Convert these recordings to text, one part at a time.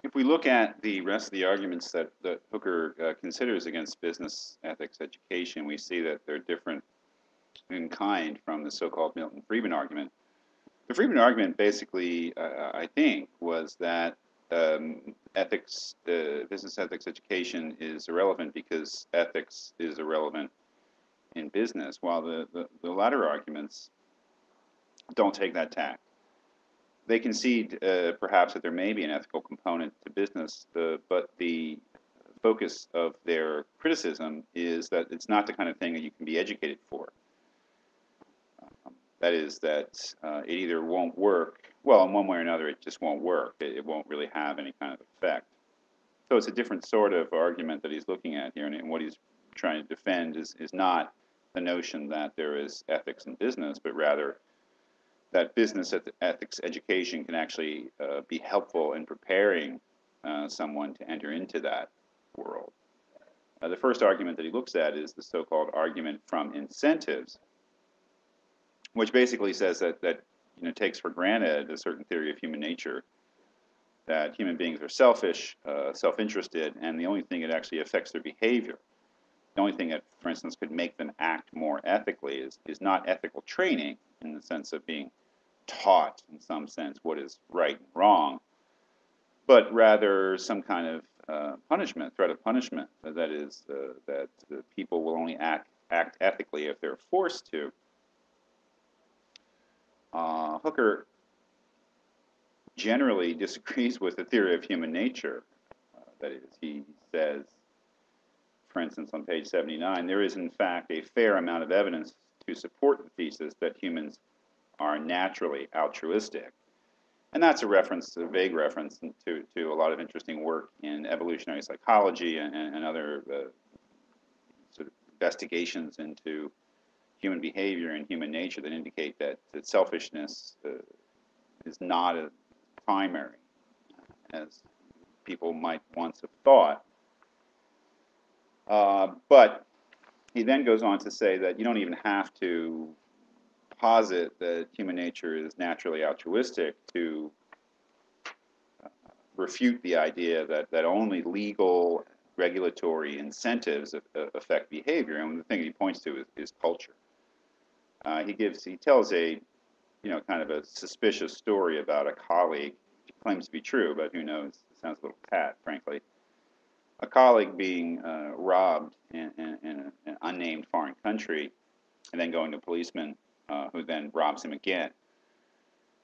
If we look at the rest of the arguments that Hooker considers against business ethics education, we see that they're different in kind from the so-called Milton Friedman argument. The Friedman argument basically, I think, was that business ethics education is irrelevant because ethics is irrelevant in business, while the latter arguments don't take that tack. They concede perhaps that there may be an ethical component to business, but the focus of their criticism is that it's not the kind of thing that you can be educated for. That is, that it either won't work, well, in one way or another, it just won't work. It won't really have any kind of effect. So it's a different sort of argument that he's looking at here, and what he's trying to defend is not the notion that there is ethics in business, but rather that business ethics education can actually be helpful in preparing someone to enter into that world. The first argument that he looks at is the so-called argument from incentives, which basically says that takes for granted a certain theory of human nature, that human beings are selfish, self-interested, and the only thing that actually affects their behavior, the only thing that, for instance, could make them act more ethically is not ethical training in the sense of being taught, in some sense, what is right and wrong, but rather some kind of punishment, threat of punishment, that is, that people will only act ethically if they're forced to. Hooker generally disagrees with the theory of human nature. That is, he says, for instance, on page 79, there is in fact a fair amount of evidence to support the thesis that humans are naturally altruistic. And that's a reference, a vague reference to a lot of interesting work in evolutionary psychology and other sort of investigations into human behavior and human nature that indicate that selfishness is not as primary as people might once have thought. But he then goes on to say that you don't even have to posit that human nature is naturally altruistic to refute the idea that only legal regulatory incentives affect behavior. And the thing he points to is culture. He tells a kind of a suspicious story about a colleague. He claims to be true, but who knows? It sounds a little pat, frankly. A colleague being robbed in an unnamed foreign country, and then going to a policeman who then robs him again.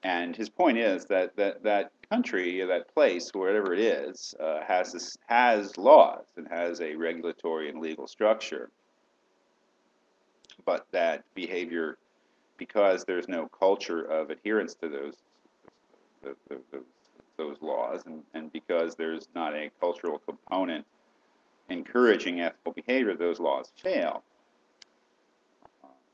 And his point is that that country, or that place, wherever it is, has laws and has a regulatory and legal structure, but that behavior, because there's no culture of adherence to those laws, and because there's not a cultural component encouraging ethical behavior, those laws fail.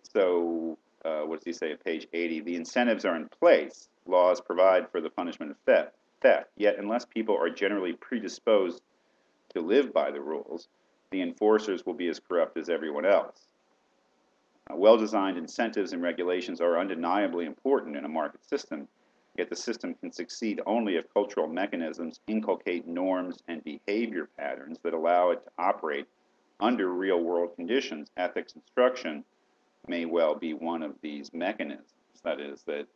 So what does he say at page 80? The incentives are in place. Laws provide for the punishment of theft. Yet unless people are generally predisposed to live by the rules, the enforcers will be as corrupt as everyone else. Well-designed incentives and regulations are undeniably important in a market system, yet the system can succeed only if cultural mechanisms inculcate norms and behavior patterns that allow it to operate under real-world conditions. Ethics instruction may well be one of these mechanisms. That is, that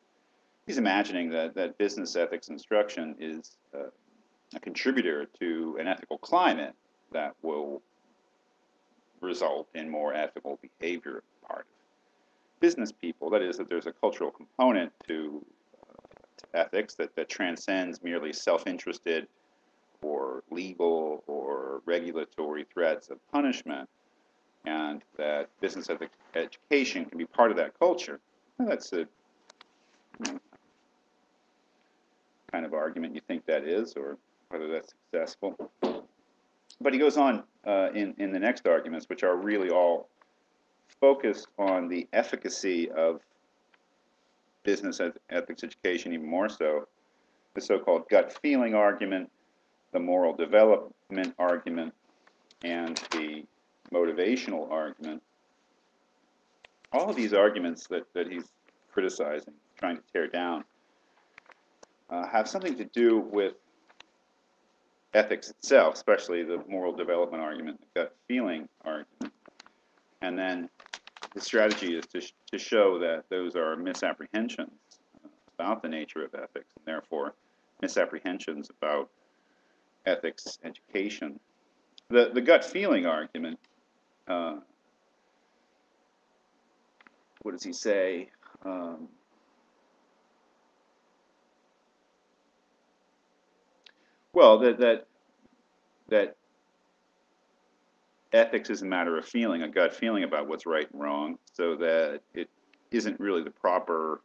he's imagining that business ethics instruction is a contributor to an ethical climate that will result in more ethical behavior part of business people. That is, that there's a cultural component to ethics that transcends merely self-interested or legal or regulatory threats of punishment, and that business ethics education can be part of that culture. And that's a kind of argument you think that is, or whether that's successful. But he goes on in the next arguments, which are really all focused on the efficacy of business ethics education, even more so, the so-called gut feeling argument, the moral development argument, and the motivational argument. All of these arguments that he's criticizing, trying to tear down, have something to do with ethics itself, especially the moral development argument, the gut feeling argument. And then the strategy is to show that those are misapprehensions about the nature of ethics, and therefore misapprehensions about ethics education. The gut feeling argument, what does he say? Well, that ethics is a matter of feeling, a gut feeling about what's right and wrong, so that it isn't really the proper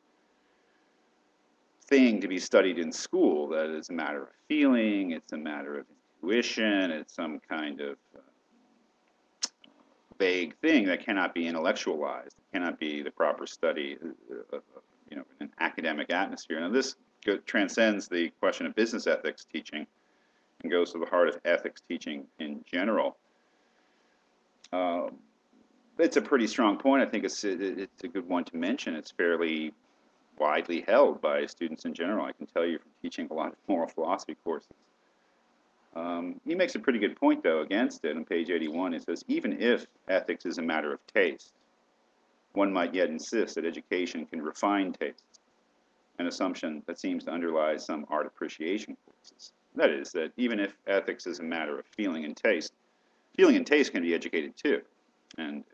thing to be studied in school. That it's a matter of feeling, it's a matter of intuition, it's some kind of vague thing that cannot be intellectualized, cannot be the proper study, in an academic atmosphere. Now, this transcends the question of business ethics teaching and goes to the heart of ethics teaching in general. It's a pretty strong point. I think it's a good one to mention. It's fairly widely held by students in general. I can tell you from teaching a lot of moral philosophy courses. He makes a pretty good point, though, against it. On page 81, he says, even if ethics is a matter of taste, one might yet insist that education can refine tastes, an assumption that seems to underlie some art appreciation courses. That is, that even if ethics is a matter of feeling and taste can be educated too. And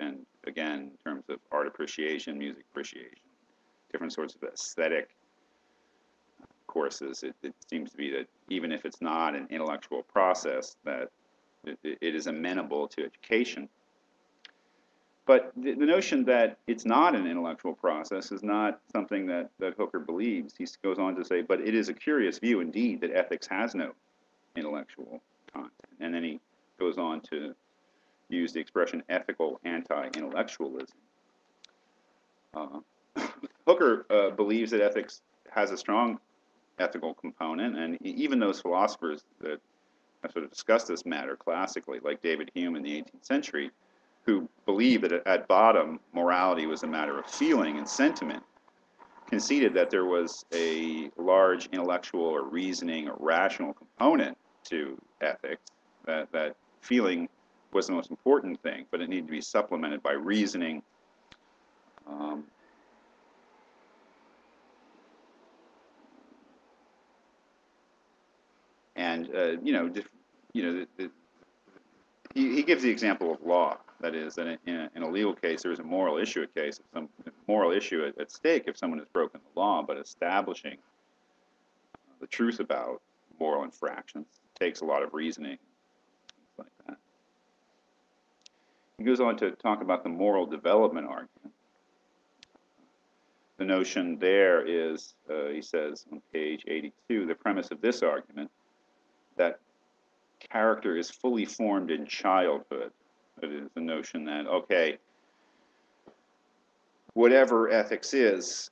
again, in terms of art appreciation, music appreciation, different sorts of aesthetic courses, it seems to be that even if it's not an intellectual process, that it is amenable to education. But the notion that it's not an intellectual process is not something that Hooker believes. He goes on to say, but it is a curious view indeed that ethics has no intellectual content. And then he goes on to use the expression ethical anti-intellectualism. Hooker believes that ethics has a strong ethical component, and even those philosophers that have sort of discussed this matter classically, like David Hume in the 18th century, who believed that at bottom morality was a matter of feeling and sentiment, conceded that there was a large intellectual or reasoning or rational component to ethics, that feeling was the most important thing, but it needed to be supplemented by reasoning. He gives the example of law. That is, that in a legal case, there is a moral issue at stake if someone has broken the law, but establishing the truth about moral infractions takes a lot of reasoning, things like that. He goes on to talk about the moral development argument. The notion there is, he says on page 82, the premise of this argument, that character is fully formed in childhood. It is the notion that, okay, whatever ethics is,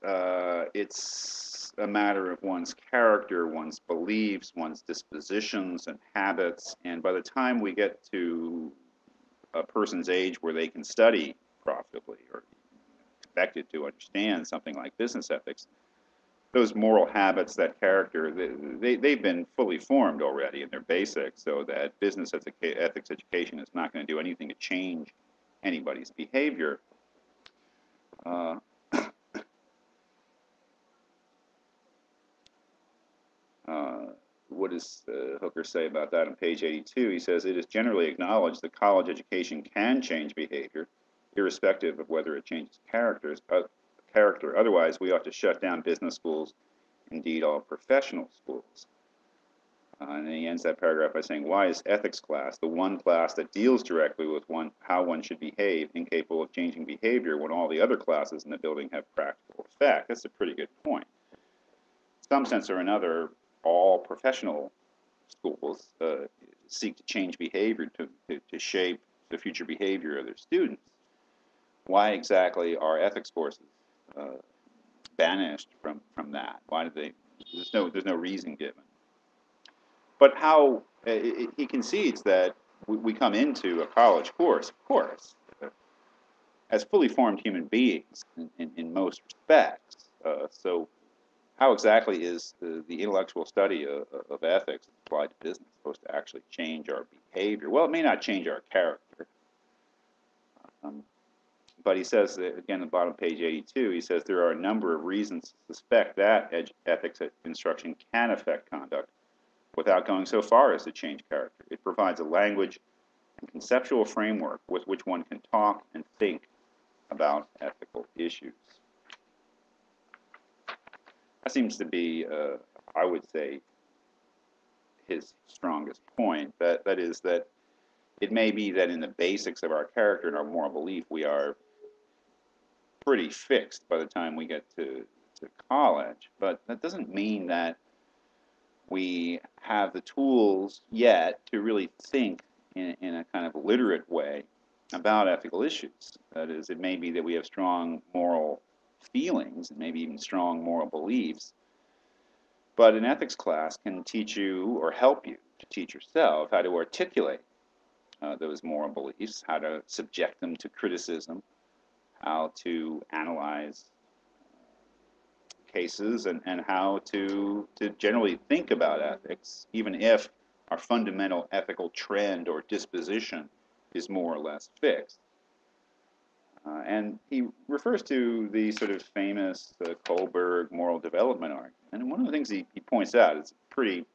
it's a matter of one's character, one's beliefs, one's dispositions and habits, and by the time we get to a person's age where they can study profitably or expected to understand something like business ethics, those moral habits, that character, they've been fully formed already in their basics, so that business ethics education is not going to do anything to change anybody's behavior. What does Hooker say about that on page 82? He says, it is generally acknowledged that college education can change behavior, irrespective of whether it changes character. Otherwise, we ought to shut down business schools, indeed all professional schools. And then he ends that paragraph by saying, why is ethics class, the one class that deals directly with how one should behave, incapable of changing behavior when all the other classes in the building have practical effect? That's a pretty good point. In some sense or another, all professional schools seek to change behavior to shape the future behavior of their students. Why exactly are ethics courses banished from that? Why do they? There's no reason given. But how he concedes that we come into a college course, of course, as fully formed human beings in most respects. So how exactly is the intellectual study of ethics applied to business supposed to actually change our behavior? Well, it may not change our character. Um, but he says, that, again, at the bottom of page 82, he says there are a number of reasons to suspect that ethics instruction can affect conduct without going so far as to change character. It provides a language and conceptual framework with which one can talk and think about ethical issues. That seems to be, I would say, his strongest point. That is that it may be that in the basics of our character and our moral belief, we are pretty fixed by the time we get to college, but that doesn't mean that we have the tools yet to really think in a kind of literate way about ethical issues. That is, it may be that we have strong moral feelings and maybe even strong moral beliefs, but an ethics class can teach you or help you to teach yourself how to articulate those moral beliefs, how to subject them to criticism, how to analyze cases, and how to generally think about ethics, even if our fundamental ethical trend or disposition is more or less fixed. And he refers to the sort of famous Kohlberg moral development argument. And one of the things he points out, is a pretty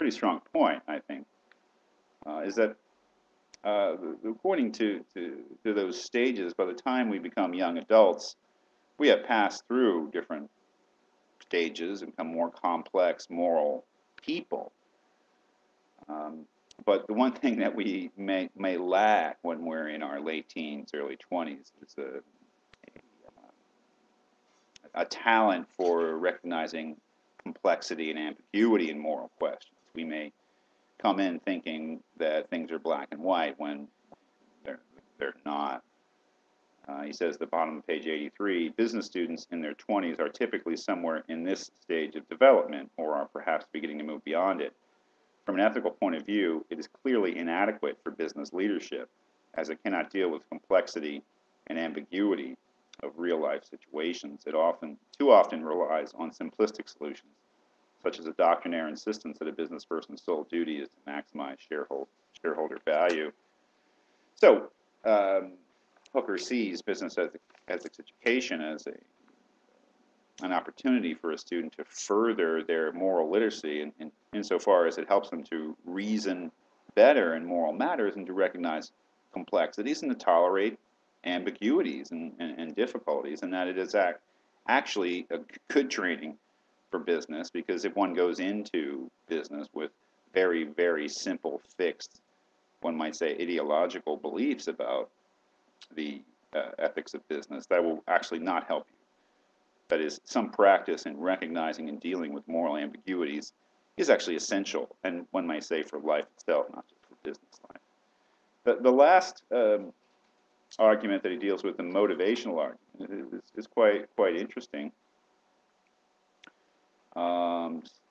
strong point, I think, is that according to those stages, by the time we become young adults, we have passed through different stages and become more complex moral people. But the one thing that we may lack when we're in our late teens, early 20s is a talent for recognizing complexity and ambiguity in moral questions. We may come in thinking that things are black and white when they're not. He says at the bottom of page 83, business students in their 20s are typically somewhere in this stage of development or are perhaps beginning to move beyond it. From an ethical point of view, it is clearly inadequate for business leadership, as it cannot deal with complexity and ambiguity of real-life situations. It too often relies on simplistic solutions, such as a doctrinaire insistence that a business person's sole duty is to maximize shareholder value. So, Hooker sees business ethics education as an opportunity for a student to further their moral literacy insofar as it helps them to reason better in moral matters and to recognize complexities and to tolerate ambiguities and difficulties, and that it is actually a good training for business, because if one goes into business with very, very simple, fixed, one might say ideological beliefs about the ethics of business, that will actually not help you. That is, some practice in recognizing and dealing with moral ambiguities is actually essential, and one might say for life itself, not just for business life. The last argument that he deals with, the motivational argument, is quite interesting.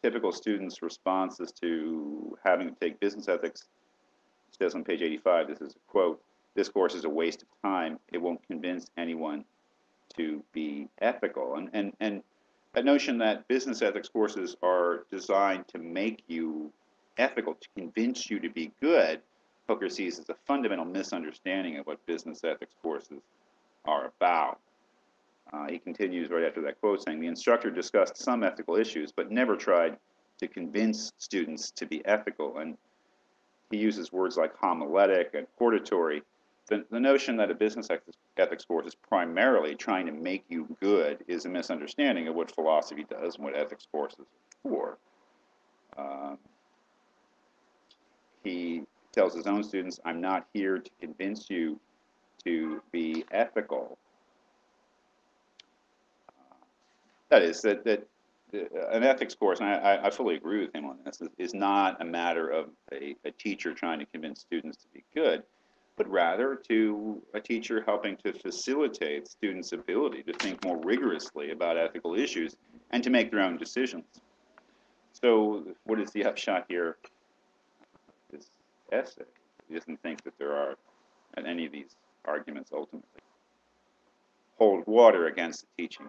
Typical students' responses to having to take business ethics, it says on page 85, this is a quote, "This course is a waste of time. It won't convince anyone to be ethical." And that notion that business ethics courses are designed to make you ethical, to convince you to be good, Hooker sees as a fundamental misunderstanding of what business ethics courses are about. He continues right after that quote saying, "The instructor discussed some ethical issues, but never tried to convince students to be ethical." And he uses words like homiletic and hortatory. The notion that a business ethics course is primarily trying to make you good is a misunderstanding of what philosophy does and what ethics courses are for. He tells his own students, "I'm not here to convince you to be ethical." That is, that an ethics course, and I fully agree with him on this, is not a matter of a teacher trying to convince students to be good, but rather to a teacher helping to facilitate students' ability to think more rigorously about ethical issues and to make their own decisions. So what is the upshot here of this essay? He doesn't think that there are, and any of these arguments ultimately hold water against the teaching